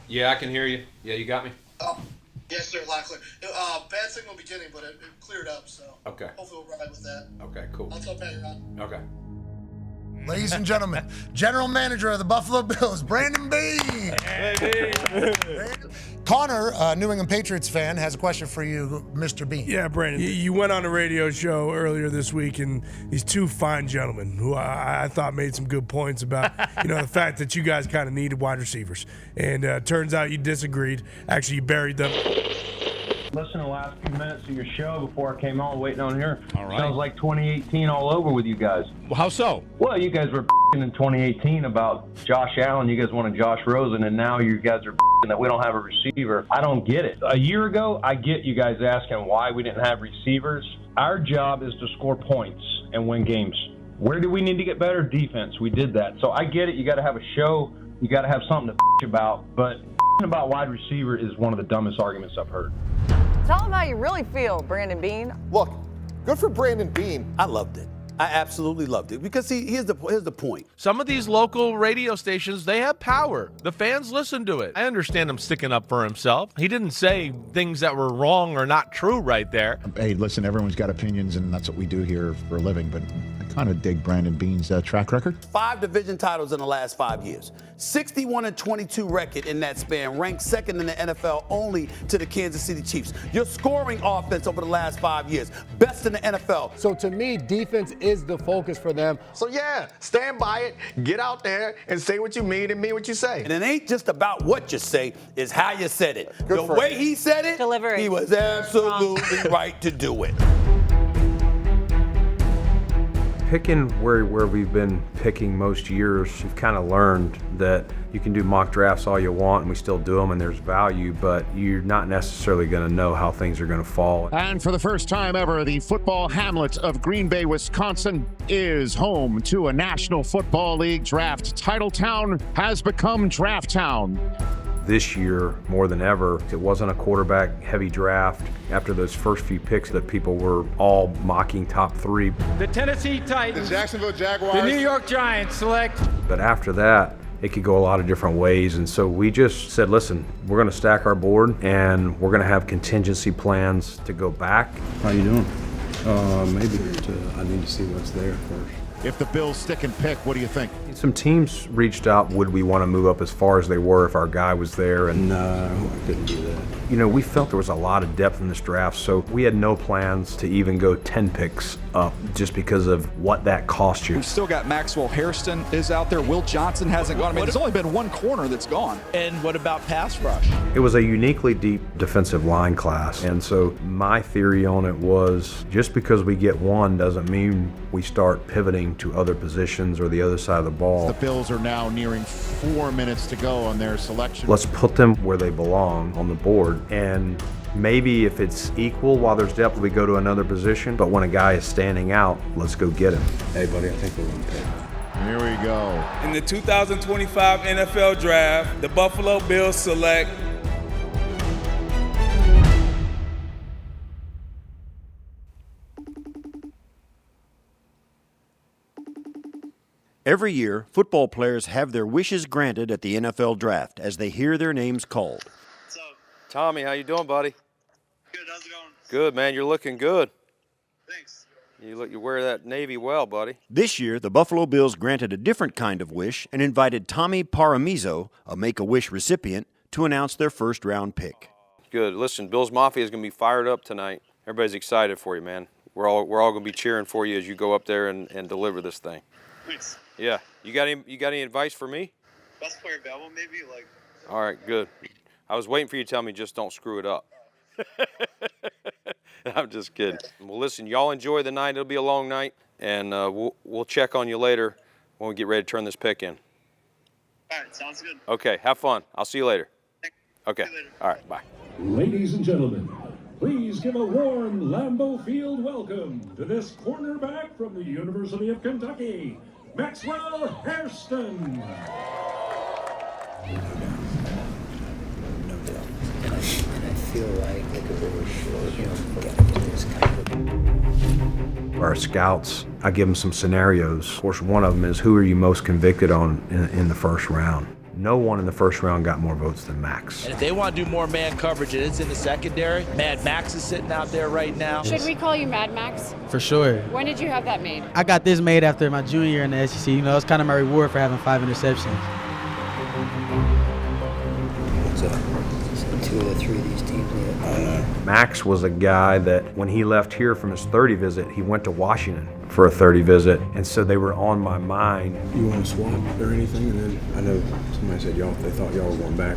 Yeah, I can hear you. Yeah, you got me? Oh, yes, sir, loud clear. Bad signal beginning, but it cleared up, so Okay. hopefully we'll ride with that. Okay, cool. I'll tell Pat you're on. Okay. Ladies and gentlemen, General Manager of the Buffalo Bills, Brandon Beane. Hey, Connor, a New England Patriots fan, has a question for you, Mr. Beane. Yeah, Brandon, you went on a radio show earlier this week, and these two fine gentlemen who I thought made some good points about, the fact that you guys kind of needed wide receivers. And turns out you disagreed. Actually, you buried them. Listen to the last few minutes of your show before I came on, waiting on here. All right. Sounds like 2018 all over with you guys. Well, how so? Well, you guys were in 2018 about Josh Allen. You guys wanted Josh Rosen, and now you guys are that we don't have a receiver. I don't get it. A year ago, I get you guys asking why we didn't have receivers. Our job is to score points and win games. Where do we need to get better? Defense. We did that. So I get it. You got to have a show. You got to have something to about. But about wide receiver is one of the dumbest arguments I've heard. Tell them how you really feel, Brandon Beane. Look, good for Brandon Beane. I loved it. I absolutely loved it because here's the point. Some of these local radio stations, they have power. The fans listen to it. I understand him sticking up for himself. He didn't say things that were wrong or not true right there. Hey, listen, everyone's got opinions, and that's what we do here for a living, but I kind of dig Brandon Beane's track record. 5 division titles in the last 5 years. 61-22 record in that span, ranked second in the NFL only to the Kansas City Chiefs. Your scoring offense over the last 5 years, best in the NFL. So to me, defense is the focus for them. So yeah, stand by it, get out there and say what you mean and mean what you say. And it ain't just about what you say, it's how you said it. The way he said it, Delivery. he was absolutely right to do it. Picking where we've been picking most years, you've kind of learned that you can do mock drafts all you want, and we still do them, and there's value, but you're not necessarily going to know how things are going to fall. And for the first time ever, the football hamlet of Green Bay, Wisconsin is home to a National Football League draft. Titletown has become Draft Town. This year, more than ever, it wasn't a quarterback-heavy draft. After those first few picks that people were all mocking top 3. The Tennessee Titans, The Jacksonville Jaguars, the New York Giants select. But after that, it could go a lot of different ways, and so we just said, listen, we're going to stack our board, and we're going to have contingency plans to go back. How you doing? Maybe I need to see what's there first. If the Bills stick and pick, what do you think? Some teams reached out, would we want to move up as far as they were if our guy was there? And No, I couldn't do that. we felt there was a lot of depth in this draft, so we had no plans to even go 10 picks up just because of what that cost you. We've still got Maxwell Hairston is out there. Will Johnson hasn't gone. I mean, there's only been one corner that's gone. And what about pass rush? It was a uniquely deep defensive line class, and so my theory on it was just because we get one doesn't mean we start pivoting to other positions or the other side of the ball. The Bills are now nearing 4 minutes to go on their selection. Let's put them where they belong on the board, and maybe if it's equal while there's depth, we go to another position, but when a guy is standing out, let's go get him. Hey, buddy, I think we're going to pick. Here we go. In the 2025 NFL Draft, the Buffalo Bills select Every year, football players have their wishes granted at the NFL Draft as they hear their names called. What's up? Tommy, how you doing, buddy? Good, how's it going? Good, man. You're looking good. Thanks. You wear that navy well, buddy. This year, the Buffalo Bills granted a different kind of wish and invited Tommy Paramizo, a Make-A-Wish recipient, to announce their first-round pick. Good. Listen, Bills Mafia is going to be fired up tonight. Everybody's excited for you, man. We're all going to be cheering for you as you go up there and deliver this thing. Thanks. Yeah. You got any advice for me? Best player available, maybe? All right, good. I was waiting for you to tell me just don't screw it up. I'm just kidding. Well, listen, y'all enjoy the night. It'll be a long night, and we'll check on you later when we get ready to turn this pick in. All right, sounds good. Okay, have fun. I'll see you later. Thanks. Okay. See you later. All right, bye. Ladies and gentlemen, please give a warm Lambeau Field welcome to this cornerback from the University of Kentucky, Maxwell Hairston. And I feel like a really short, getting to this kind of. Our scouts, I give them some scenarios. Of course, one of them is who are you most convicted on in the first round? No one in the first round got more votes than Max. And if they want to do more man coverage and it's in the secondary, Mad Max is sitting out there right now. Should we call you Mad Max? For sure. When did you have that made? I got this made after my junior year in the SEC. You know, it's kind of my reward for having 5 interceptions. What's up? 2 of the 3 of these teams. Max was a guy that when he left here from his 30 visit, he went to Washington for a 30 visit, and so they were on my mind. You want to swap or anything? And then I know somebody said they thought y'all were going back.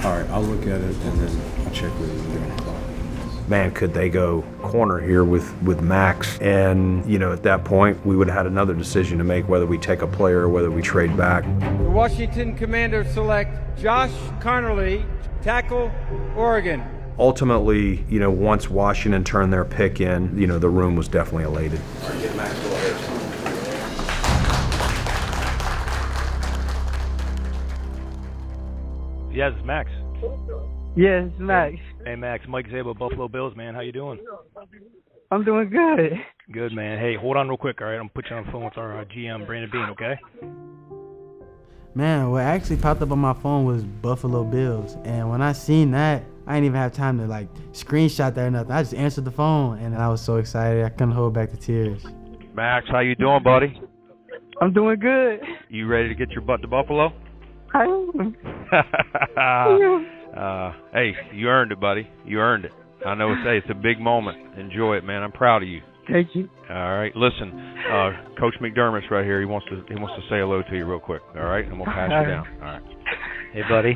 All right, I'll look at it and then I'll check with you and get on the clock. Man, could they go corner here with Max? And, you know, at that point, we would have had another decision to make, whether we take a player or whether we trade back. The Washington Commanders select Josh Conerly, tackle, Oregon. Ultimately, you know, once Washington turned their pick in, you know, the room was definitely elated. Get Maxwell Hairston. Yes, it's Max. Yes, it's Max. Hey, Max. Mike Zabel, Buffalo Bills, man. How you doing? I'm doing good. Good, man. Hey, hold on real quick, all right? I'm going to put you on the phone with our GM, Brandon Beane, okay? Man, what actually popped up on my phone was Buffalo Bills. And when I seen that, I didn't even have time to like screenshot that or nothing. I just answered the phone and I was so excited I couldn't hold back the tears. Max, how you doing, buddy? I'm doing good. You ready to get your butt to Buffalo? I am. Hey, you earned it, buddy. You earned it. I know it's a big moment. Enjoy it, man. I'm proud of you. Thank you. All right. Listen, Coach McDermott's right here. He wants to say hello to you real quick. All right, and we'll pass you down. All right. Hey, buddy.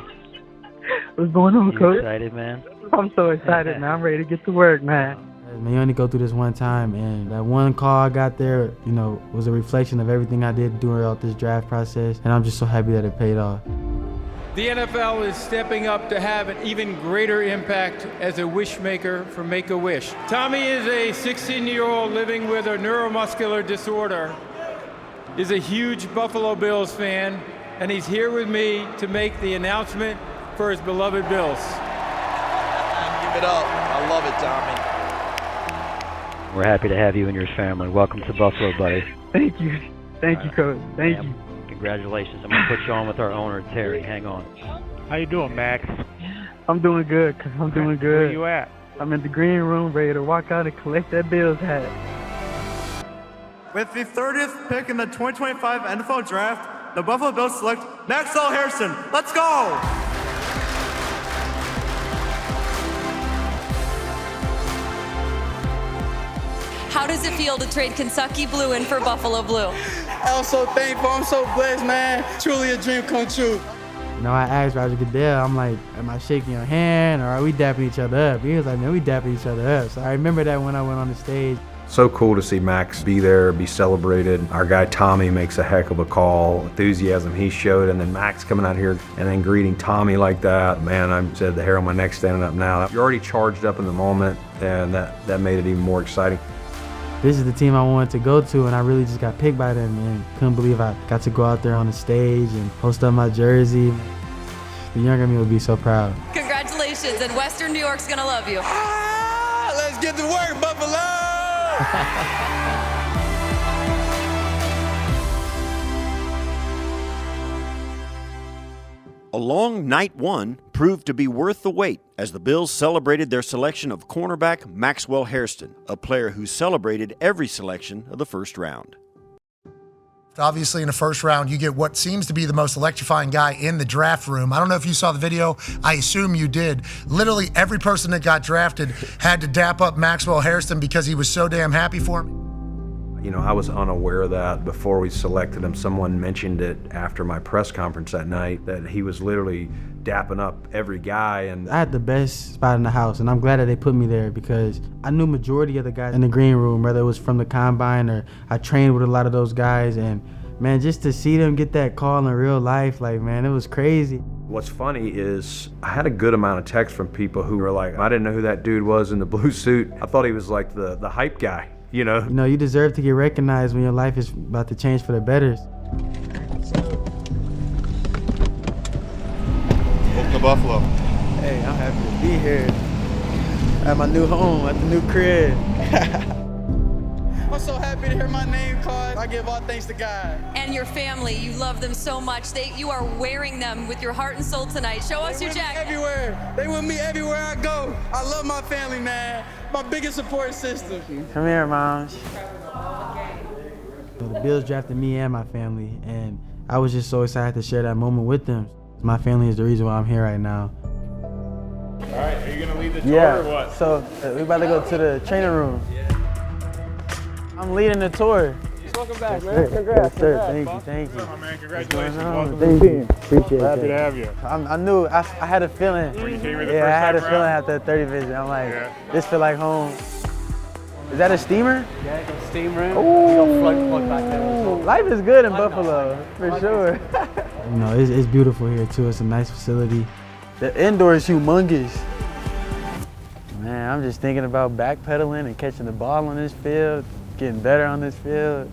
What's going on, Coach? Excited, man? I'm so excited, man. I'm ready to get to work, man. Man, you only go through this one time, and that one call I got there, you know, was a reflection of everything I did throughout this draft process, and I'm just so happy that it paid off. The NFL is stepping up to have an even greater impact as a wish maker for Make-A-Wish. Tommy is a 16-year-old living with a neuromuscular disorder, is a huge Buffalo Bills fan, and he's here with me to make the announcement for his beloved Bills. Give it up. I love it, Tommy. We're happy to have you and your family. Welcome to Buffalo, buddy. Thank you. Thank you, Coach. Thank you. Congratulations. I'm going to put you on with our owner, Terry. Hang on. How you doing, Max? I'm doing good. I'm doing good. Where you at? I'm in the green room ready to walk out and collect that Bills hat. With the 30th pick in the 2025 NFL Draft, the Buffalo Bills select Maxwell Hairston. Let's go! How does it feel to trade Kentucky Blue in for Buffalo Blue? I'm so thankful. I'm so blessed, man. Truly a dream come true. You know, I asked Roger Goodell, I'm like, am I shaking your hand or are we dapping each other up? He was like, man, we dapping each other up. So I remember that when I went on the stage. So cool to see Max be there, be celebrated. Our guy Tommy makes a heck of a call. Enthusiasm he showed, and then Max coming out here and then greeting Tommy like that. Man, I said the hair on my neck standing up now. You're already charged up in the moment, and that made it even more exciting. This is the team I wanted to go to, and I really just got picked by them, and couldn't believe I got to go out there on the stage and post up my jersey. The younger me would be so proud. Congratulations, and Western New York's gonna love you. Let's get to work, Buffalo! A long night one proved to be worth the wait as the Bills celebrated their selection of cornerback Maxwell Hairston, a player who celebrated every selection of the first round. Obviously, in the first round, you get what seems to be the most electrifying guy in the draft room. I don't know if you saw the video. I assume you did. Literally every person that got drafted had to dap up Maxwell Hairston because he was so damn happy for him. You know, I was unaware of that before we selected him. Someone mentioned it after my press conference that night, that he was literally dapping up every guy. And I had the best spot in the house, and I'm glad that they put me there because I knew majority of the guys in the green room, whether it was from the combine or I trained with a lot of those guys. And man, just to see them get that call in real life, like, man, it was crazy. What's funny is I had a good amount of texts from people who were like, I didn't know who that dude was in the blue suit. I thought he was like the hype guy. You know, you deserve to get recognized when your life is about to change for the better. Welcome to Buffalo. Hey, I'm happy to be here at my new home, at the new crib. I'm so happy to hear my name called. I give all thanks to God. And your family, you love them so much. You are wearing them with your heart and soul tonight. Show us your jacket. Everywhere. They with me everywhere I go. I love my family, man. My biggest support system. Come here, Moms. The Bills drafted me and my family, and I was just so excited to share that moment with them. My family is the reason why I'm here right now. All right, are you going to lead the tour or what? So we about to go to the training room. I'm leading the tour. Welcome back, man. Yes, Congrats. yes, sir. Congrats, Thank you. What's up, my man? Congratulations. Welcome Thank to the you. team. Appreciate it. Happy to have you. I knew, I had a feeling. When you came here the I first had a time feeling around? after the 30 visit. I'm like, this feel like home. Is that a steamer? Yeah, it's a steam room. Ooh. Plug back there. Life is good in Buffalo, for sure. You know, it's beautiful here too. It's a nice facility. The indoor is humongous. Man, I'm just thinking about backpedaling and catching the ball on this field, getting better on this field.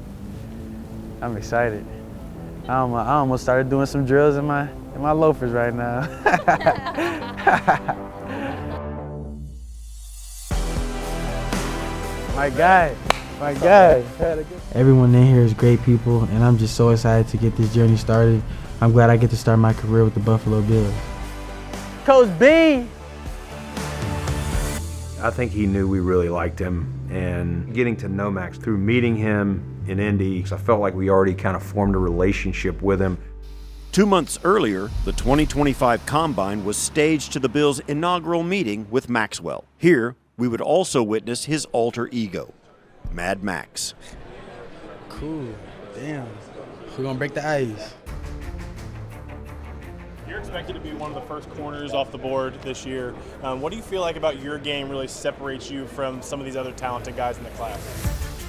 I'm excited. I almost started doing some drills in my loafers right now. My guy. Everyone in here is great people, and I'm just so excited to get this journey started. I'm glad I get to start my career with the Buffalo Bills. Coach Beane! I think he knew we really liked him, and getting to know Max through meeting him in Indy, I felt like we already kind of formed a relationship with him. 2 months earlier, the 2025 Combine was staged to the Bills' inaugural meeting with Maxwell. Here, we would also witness his alter ego, Mad Max. Cool. Damn. We're gonna break the ice. You're expected to be one of the first corners off the board this year. What do you feel like about your game really separates you from some of these other talented guys in the class?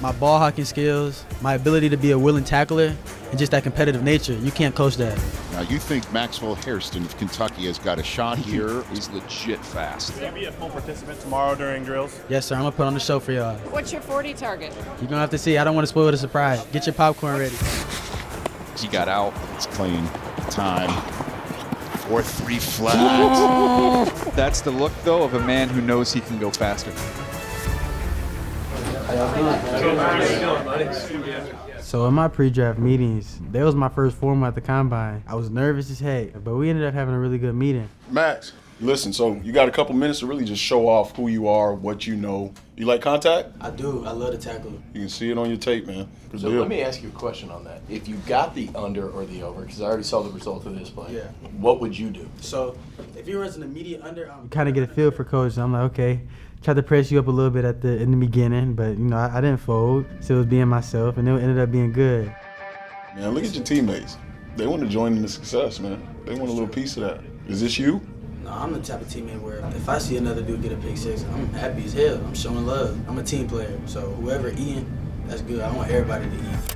My ball hawking skills, my ability to be a willing tackler, and just that competitive nature. You can't coach that. Now, you think Maxwell Hairston of Kentucky has got a shot here? He's legit fast. Will you be a full participant tomorrow during drills? Yes, sir. I'm gonna put on the show for y'all. What's your 40 target? You're gonna have to see. I don't want to spoil the surprise. Get your popcorn ready. He got out. It's clean. Time. 4-3 flat. That's the look, though, of a man who knows he can go faster. So in my pre-draft meetings, that was my first formal at the Combine. I was nervous as heck, but we ended up having a really good meeting. Max, listen, so you got a couple minutes to really just show off who you are, what you know. You like contact? I do. I love to tackle. You can see it on your tape, man. Good So deal. let me ask you a question on that. If you got the under or the over, because I already saw the result of this play, Yeah. what would you do? So if you was an immediate under, you kind of get a feel for coach. I'm like, okay, tried to press you up a little bit in the beginning, but you know, I didn't fold. So it was being myself, and it ended up being good. Man, look at your teammates. They want to join in the success, man. They want a little piece of that. Is this you? No, I'm the type of teammate where if I see another dude get a pick six, I'm happy as hell. I'm showing love. I'm a team player, so whoever eating, that's good. I want everybody to eat.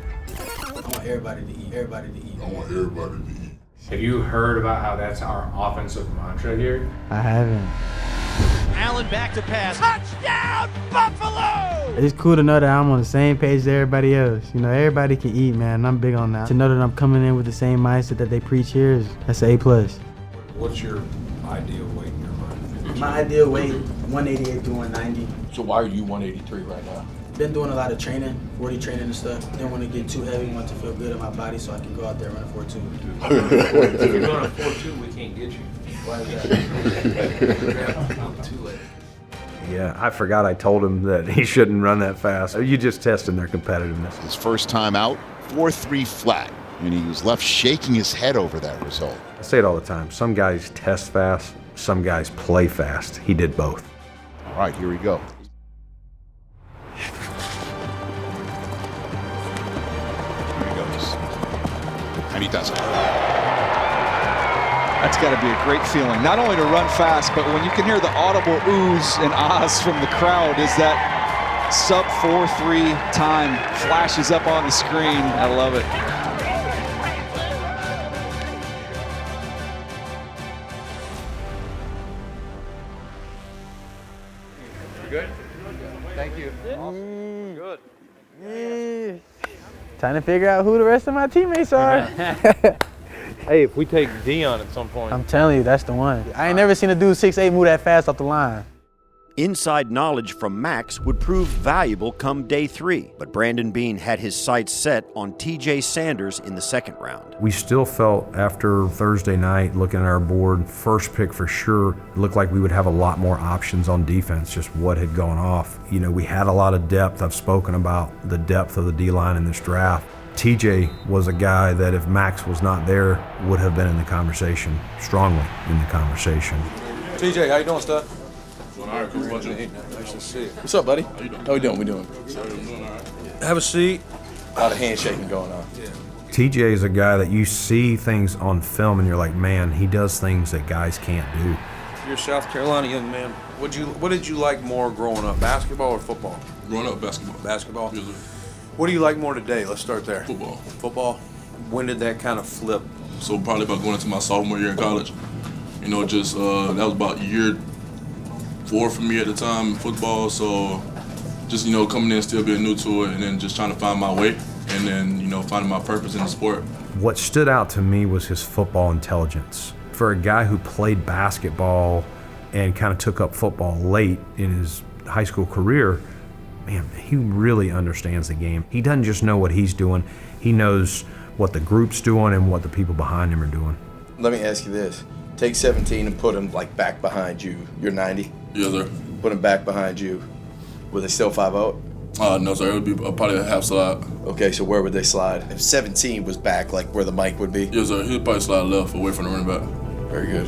I want everybody to eat. Everybody to eat. I want everybody to eat. Have you heard about how that's our offensive mantra here? I haven't. Allen back to pass. Touchdown, Buffalo! It's cool to know that I'm on the same page as everybody else. You know, everybody can eat, man. I'm big on that. To know that I'm coming in with the same mindset that they preach here, that's an A+. What's your ideal weight in your mind? My ideal weight, 188 to 190. So why are you 183 right now? Been doing a lot of training, 40 training and stuff. Didn't want to get too heavy, want to feel good in my body so I can go out there and run a 4.2. If you're going a 4.2, we can't get you. Why is that? Too late. Yeah, I forgot I told him that he shouldn't run that fast. You just testing their competitiveness. His first time out, 4-3 flat, and he was left shaking his head over that result. I say it all the time. Some guys test fast, some guys play fast. He did both. All right, here we go. Here he goes. And he does it. That's got to be a great feeling, not only to run fast, but when you can hear the audible oohs and ahs from the crowd as that sub 4.3 time flashes up on the screen. I love it. You good? Thank you. Awesome. Good. Yeah. Trying to figure out who the rest of my teammates are. Hey, if we take Dion at some point. I'm telling you, that's the one. I ain't never seen a dude 6'8" move that fast off the line. Inside knowledge from Max would prove valuable come day 3, but Brandon Beane had his sights set on TJ Sanders in the second round. We still felt after Thursday night, looking at our board, first pick for sure, it looked like we would have a lot more options on defense, just what had gone off. You know, we had a lot of depth. I've spoken about the depth of the D-line in this draft. TJ was a guy that if Max was not there, would have been in the conversation, strongly in the conversation. TJ, how you doing, stud? Doing all right, Coach. What's up? Nice to see you. What's up, buddy? How we doing? We doing? Have a seat. A lot of handshaking going on. TJ is a guy that you see things on film and you're like, man, he does things that guys can't do. You're a South Carolina young man. What did you like more growing up, basketball or football? Growing up, basketball. Basketball? Yes, sir. What do you like more today? Let's start there. Football. Football? When did that kind of flip? So probably about going into my sophomore year in college. You know, just that was about year 4 for me at the time in football. So just, you know, coming in, still being new to it, and then just trying to find my way, and then, you know, finding my purpose in the sport. What stood out to me was his football intelligence. For a guy who played basketball and kind of took up football late in his high school career, man, he really understands the game. He doesn't just know what he's doing, he knows what the group's doing and what the people behind him are doing. Let me ask you this. Take 17 and put him like back behind you. You're 90? Yes, sir. Put him back behind you. Would they still 5-out? No, sir. It would be probably a half slide. Okay, so where would they slide? If 17 was back, like where the mic would be? Yes, sir. He'd probably slide left away from the running back. Very good.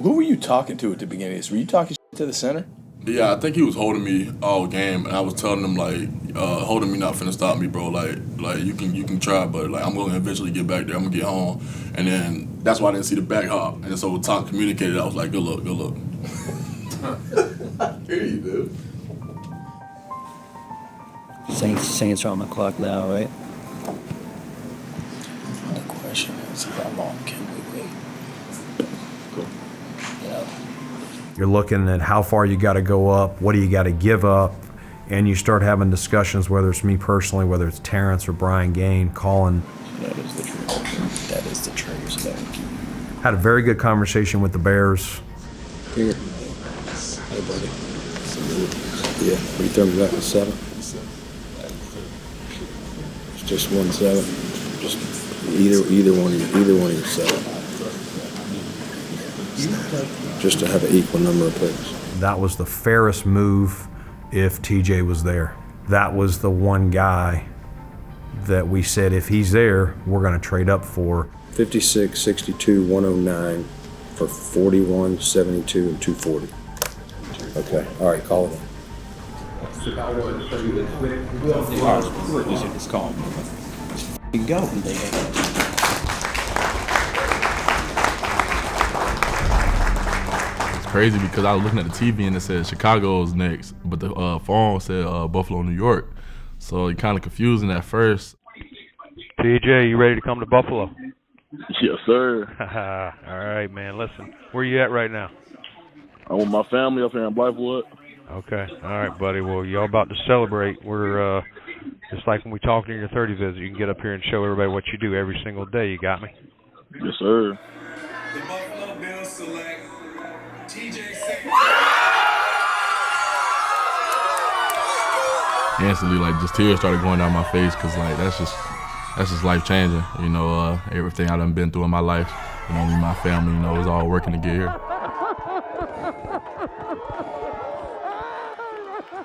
Who were you talking to at the beginning of this? Were you talking to the center? Yeah, I think he was holding me all game, and I was telling him like, holding me not finna stop me, bro. Like you can try, but like I'm gonna eventually get back there. I'm gonna get home, and then that's why I didn't see the back hop. And so Tom communicated. I was like, good luck, good luck. Here you do. Saints are on the clock now, right? The question is, how long can we wait? You're looking at how far you got to go up, what do you got to give up, and you start having discussions, whether it's me personally, whether it's Terrence or Brian Gaine, calling. That is the truth. That is the truth. So had a very good conversation with the Bears. Here. Hey, buddy. Yeah, what do you tell me that was 7? It's just 1-7. Just either one of you 7. Just to have an equal number of picks. That was the fairest move if TJ was there. That was the one guy that we said if he's there, we're going to trade up for. 56, 62, 109 for 41, 72, and 240. Okay, all right, call it in. It's calm. You can go. Crazy because I was looking at the TV and it said Chicago's next, but the phone said Buffalo, New York. So it kind of confusing at first. TJ, you ready to come to Buffalo? Yes, sir. All right, man. Listen, where you at right now? I'm with my family up here in Blythewood. Okay. All right, buddy. Well, y'all about to celebrate. We're just like when we talked in your 30 visit. You can get up here and show everybody what you do every single day. You got me? Yes, sir. The Buffalo Bills select TJ Sanders. Instantly, like, just tears started going down my face because, like, that's just life changing. You know, everything I done been through in my life. You know, me and my family, you know, it was all working to get here.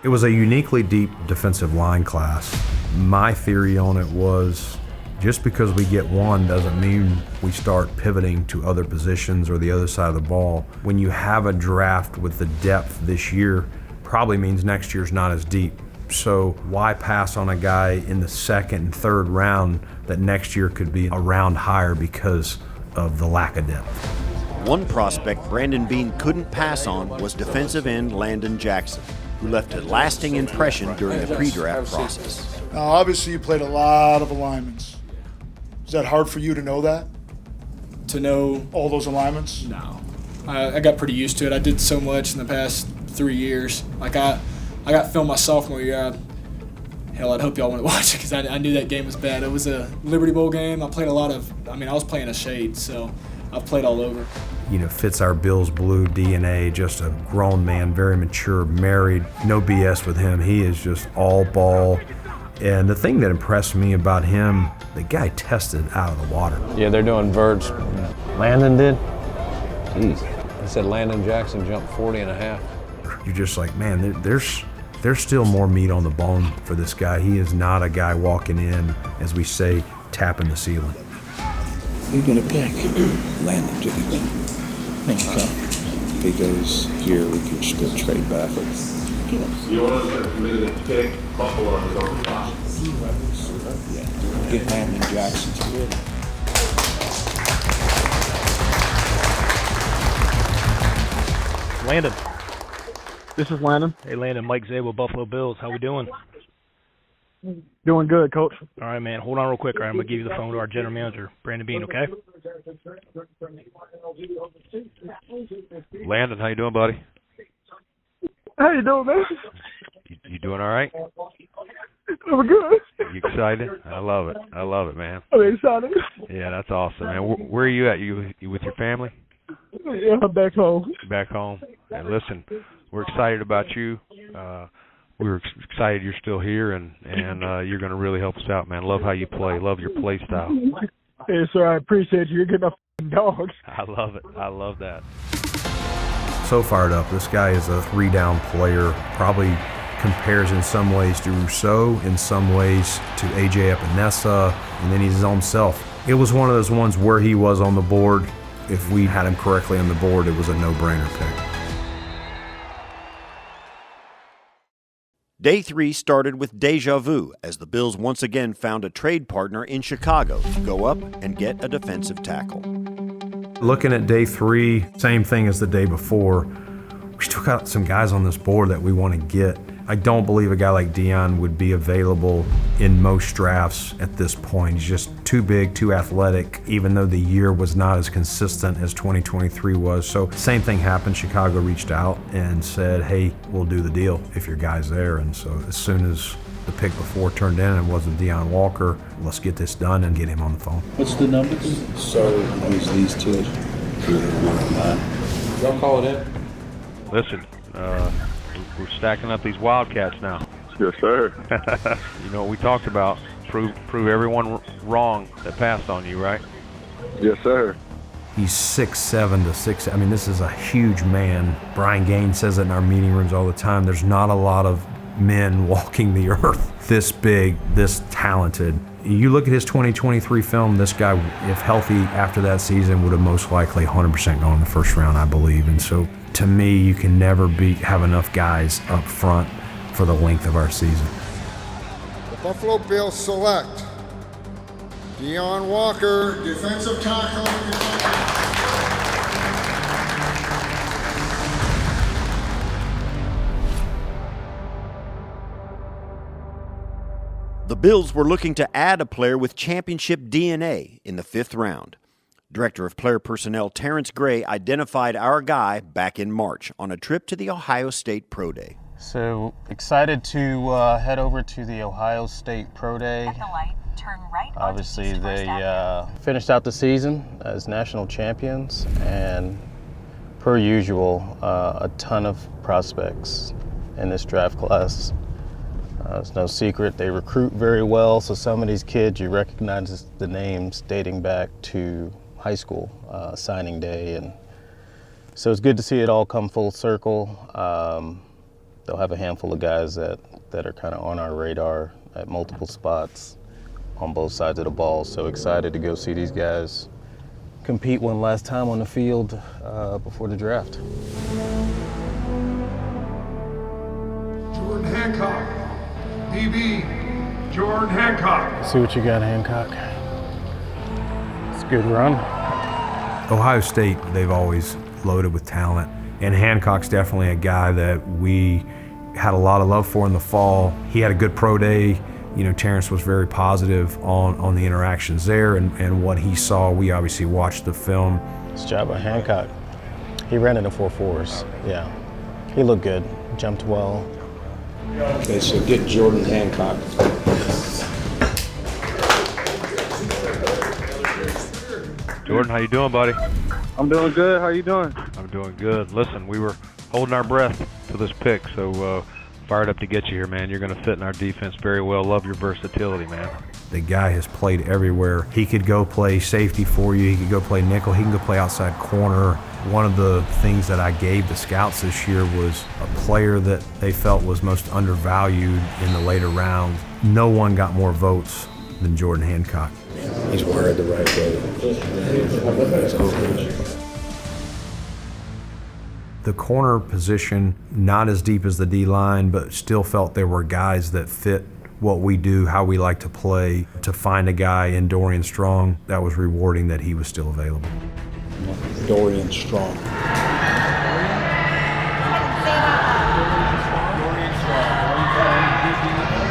It was a uniquely deep defensive line class. My theory on it was just because we get one doesn't mean we start pivoting to other positions or the other side of the ball. When you have a draft with the depth this year, probably means next year's not as deep. So why pass on a guy in the second and third round that next year could be a round higher because of the lack of depth? One prospect Brandon Beane couldn't pass on was defensive end Landon Jackson, who left a lasting impression during the pre-draft process. Now, obviously, you played a lot of alignments. Is that hard for you to know that? To know all those alignments? No. I got pretty used to it. I did so much in the past 3 years. Like, I got film my sophomore year. Hell, I'd hope y'all want to watch it because I knew that game was bad. It was a Liberty Bowl game. I played I was playing a shade, so I've played all over. fits our Bills blue DNA, just a grown man, very mature, married, no BS with him. He is just all ball. And the thing that impressed me about him, the guy tested out of the water. Yeah, they're doing verge. Landon did? Jeez. He said Landon Jackson jumped 40 and a half. You're just like, man, there's still more meat on the bone for this guy. He is not a guy walking in, as we say, tapping the ceiling. Who you gonna pick? Landon Jackson. If he goes here, we can still trade back. You want to committed to pick Buffalo on his own spot. Yeah. Get Landon Jackson to win. Landon. This is Landon. Hey, Landon. Mike Zabel, Buffalo Bills. How we doing? Doing good, Coach. All right, man. Hold on real quick. All right, I'm going to give you the phone to our General Manager, Brandon Beane, okay? Landon, how you doing, buddy? How you doing, man? You doing all right? I'm good. You excited? I love it. I love it, man. I'm excited. Yeah, that's awesome, man. Where are you at? You with your family? Yeah, I'm back home. Back home. And listen, we're excited about you. We're excited you're still here, and you're going to really help us out, man. Love how you play. Love your play style. Hey, sir, I appreciate you. You're getting a dog. I love it. I love that. So fired up. This guy is a 3-down player. Probably compares in some ways to Rousseau, in some ways to AJ Epinesa, and then he's his own self. It was one of those ones where he was on the board. If we had him correctly on the board, it was a no-brainer pick. Day 3 started with deja vu as the Bills once again found a trade partner in Chicago to go up and get a defensive tackle. Looking at day 3, same thing as the day before. We still got some guys on this board that we want to get. I don't believe a guy like Deion would be available in most drafts at this point. He's just too big, too athletic, even though the year was not as consistent as 2023 was. So same thing happened. Chicago reached out and said, hey, we'll do the deal if your guy's there. And so as soon as the pick before turned in and wasn't Deion Walker, let's get this done and get him on the phone. What's the numbers? So use these two. Y'all call it in. Listen, we're stacking up these Wildcats now. Yes, sir. You know what we talked about? Prove everyone wrong that passed on you, right? Yes, sir. He's 6'7" to 6. I mean, this is a huge man. Brian Gaines says it in our meeting rooms all the time. There's not a lot of men walking the earth this big, this talented. You look at his 2023 film, this guy, if healthy after that season, would have most likely 100% gone in the first round, I believe. And so, to me, you can never have enough guys up front for the length of our season. The Buffalo Bills select Deion Walker, defensive tackle. The Bills were looking to add a player with championship DNA in the 5th round. Director of Player Personnel Terrence Gray identified our guy back in March on a trip to the Ohio State Pro Day. So excited to head over to the Ohio State Pro Day. At the light, turn right. Obviously, they finished out the season as national champions, and per usual, a ton of prospects in this draft class. It's no secret they recruit very well, so some of these kids you recognize the names dating back to high school signing day, and so it's good to see it all come full circle. They'll have a handful of guys that are kind of on our radar at multiple spots on both sides of the ball, so excited to go see these guys compete one last time on the field before the draft. Jordan Hancock, DB, Jordan Hancock. See what you got, Hancock. It's a good run. Ohio State, they've always loaded with talent, and Hancock's definitely a guy that we had a lot of love for in the fall. He had a good pro day. You know, Terrence was very positive on the interactions there and what he saw. We obviously watched the film. Nice job by Hancock. He ran into 4.4s. Yeah, he looked good, jumped well. Okay, so get Jordan Hancock. Jordan, how you doing, buddy? I'm doing good. How you doing? I'm doing good. Listen, we were holding our breath for this pick, so fired up to get you here, man. You're going to fit in our defense very well. Love your versatility, man. The guy has played everywhere. He could go play safety for you. He could go play nickel. He can go play outside corner. One of the things that I gave the scouts this year was a player that they felt was most undervalued in the later rounds. No one got more votes than Jordan Hancock. He's wired the right way. The corner position, not as deep as the D-line, but still felt there were guys that fit what we do, how we like to play. To find a guy in Dorian Strong, that was rewarding that he was still available. Dorian Strong.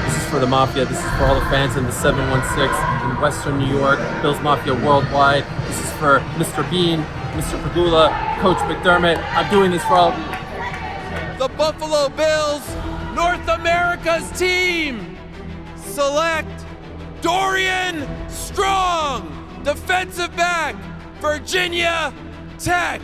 This is for the Mafia. This is for all the fans in the 716 in Western New York, Bills Mafia worldwide. This is for Mr. Beane, Mr. Pagula, Coach McDermott. I'm doing this for all of you. The Buffalo Bills, North America's team, select Dorian Strong, defensive back, Virginia Tech.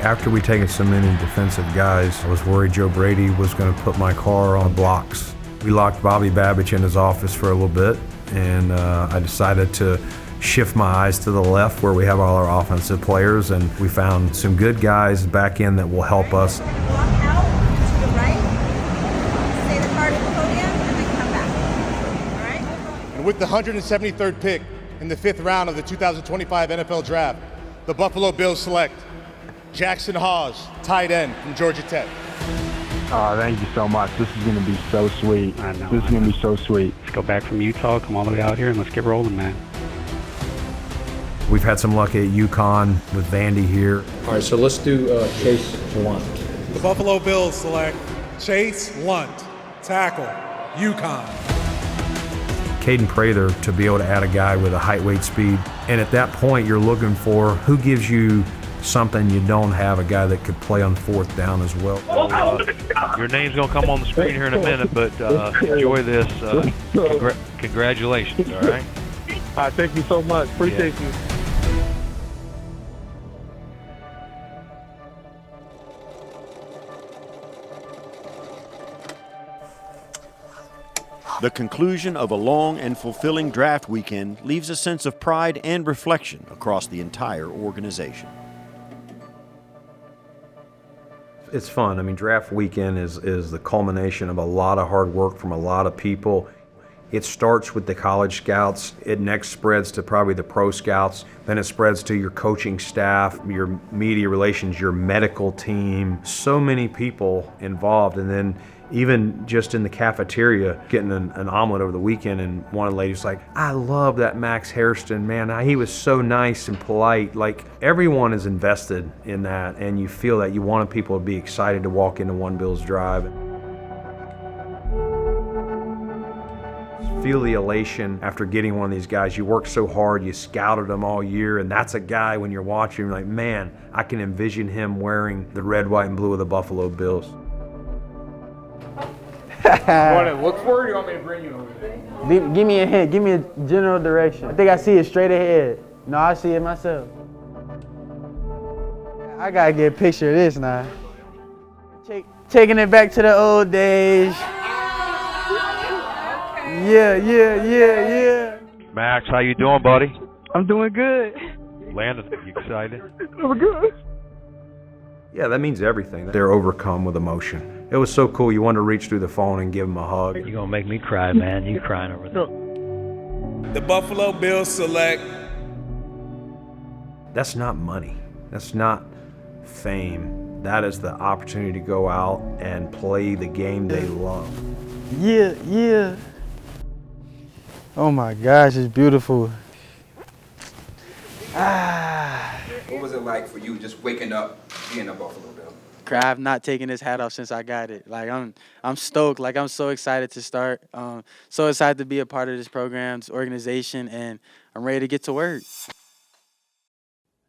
After we taken so many defensive guys, I was worried Joe Brady was going to put my car on blocks. We locked Bobby Babich in his office for a little bit, and I decided to shift my eyes to the left where we have all our offensive players, and we found some good guys back in that will help us. Walk out to the right, say the card at the podium, and then come back. All right? And with the 173rd pick in the 5th round of the 2025 NFL Draft, the Buffalo Bills select Jackson Hawes, tight end from Georgia Tech. Oh, thank you so much. This is going to be so sweet. I know. This is going to be so sweet. Let's go back from Utah, come all the way out here, and let's get rolling, man. We've had some luck at UConn with Vandy here. All right, so let's do Chase Lunt. The Buffalo Bills select Chase Lunt, tackle, UConn. Caden Prather to be able to add a guy with a height, weight, speed. And at that point, you're looking for who gives you something you don't have, a guy that could play on 4th down as well. Your name's going to come on the screen here in a minute, but enjoy this. Congratulations, all right? All right, thank you so much. Appreciate you. The conclusion of a long and fulfilling draft weekend leaves a sense of pride and reflection across the entire organization. It's fun. I mean, draft weekend is the culmination of a lot of hard work from a lot of people. It starts with the college scouts. It next spreads to probably the pro scouts. Then it spreads to your coaching staff, your media relations, your medical team. So many people involved. And then even just in the cafeteria, getting an omelet over the weekend, and one of the ladies was like, I love that Max Hairston, man. He was so nice and polite. Like, everyone is invested in that, and you feel that you want people to be excited to walk into One Bills Drive. Feel the elation after getting one of these guys. You worked so hard, you scouted them all year, and that's a guy when you're watching, you're like, man, I can envision him wearing the red, white, and blue of the Buffalo Bills. Want to look for it, or you want me to bring you over there? Give me a hint. Give me a general direction. I think I see it straight ahead. No, I see it myself. I gotta get a picture of this now. Taking it back to the old days. Yeah. Max, how you doing, buddy? I'm doing good. Landon, you excited? I'm good. Yeah, that means everything. They're overcome with emotion. It was so cool. You wanted to reach through the phone and give them a hug. You're going to make me cry, man. You crying over there. The Buffalo Bills select. That's not money. That's not fame. That is the opportunity to go out and play the game they love. Yeah. Oh my gosh, it's beautiful. What was it like for you just waking up being a Buffalo Bill? I've not taken this hat off since I got it. Like, I'm stoked. Like, I'm so excited to start. So excited to be a part of this program, this organization, and I'm ready to get to work.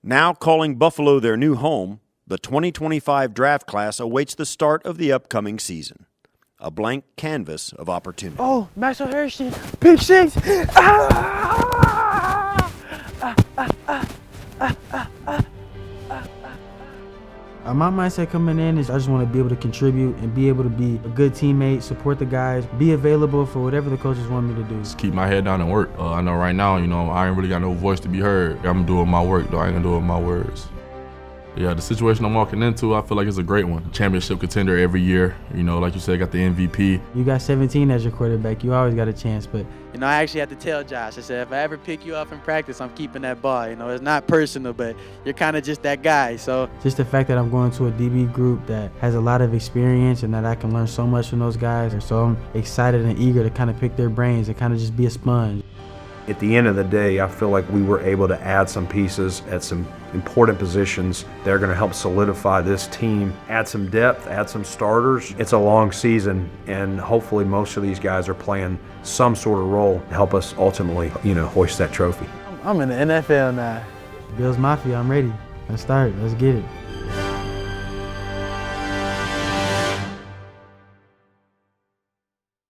Now calling Buffalo their new home, the 2025 draft class awaits the start of the upcoming season. A blank canvas of opportunity. Oh, Maxwell Hairston, pick six. My mindset coming in is I just want to be able to contribute and be able to be a good teammate, support the guys, be available for whatever the coaches want me to do. Just keep my head down and work. I know right now, I ain't really got no voice to be heard. I'm doing my work, though. I ain't gonna do it with my words. Yeah, the situation I'm walking into, I feel like it's a great one. Championship contender every year. Like you said, got the MVP. You got 17 as your quarterback. You always got a chance, but I actually had to tell Josh. I said, if I ever pick you up in practice, I'm keeping that ball. It's not personal, but you're kind of just that guy. So just the fact that I'm going to a DB group that has a lot of experience and that I can learn so much from those guys, and so I'm excited and eager to kind of pick their brains and kind of just be a sponge. At the end of the day, I feel like we were able to add some pieces at some important positions that are going to help solidify this team, add some depth, add some starters. It's a long season, and hopefully most of these guys are playing some sort of role to help us ultimately, hoist that trophy. I'm in the NFL now. Bills Mafia, I'm ready. Let's start. Let's get it.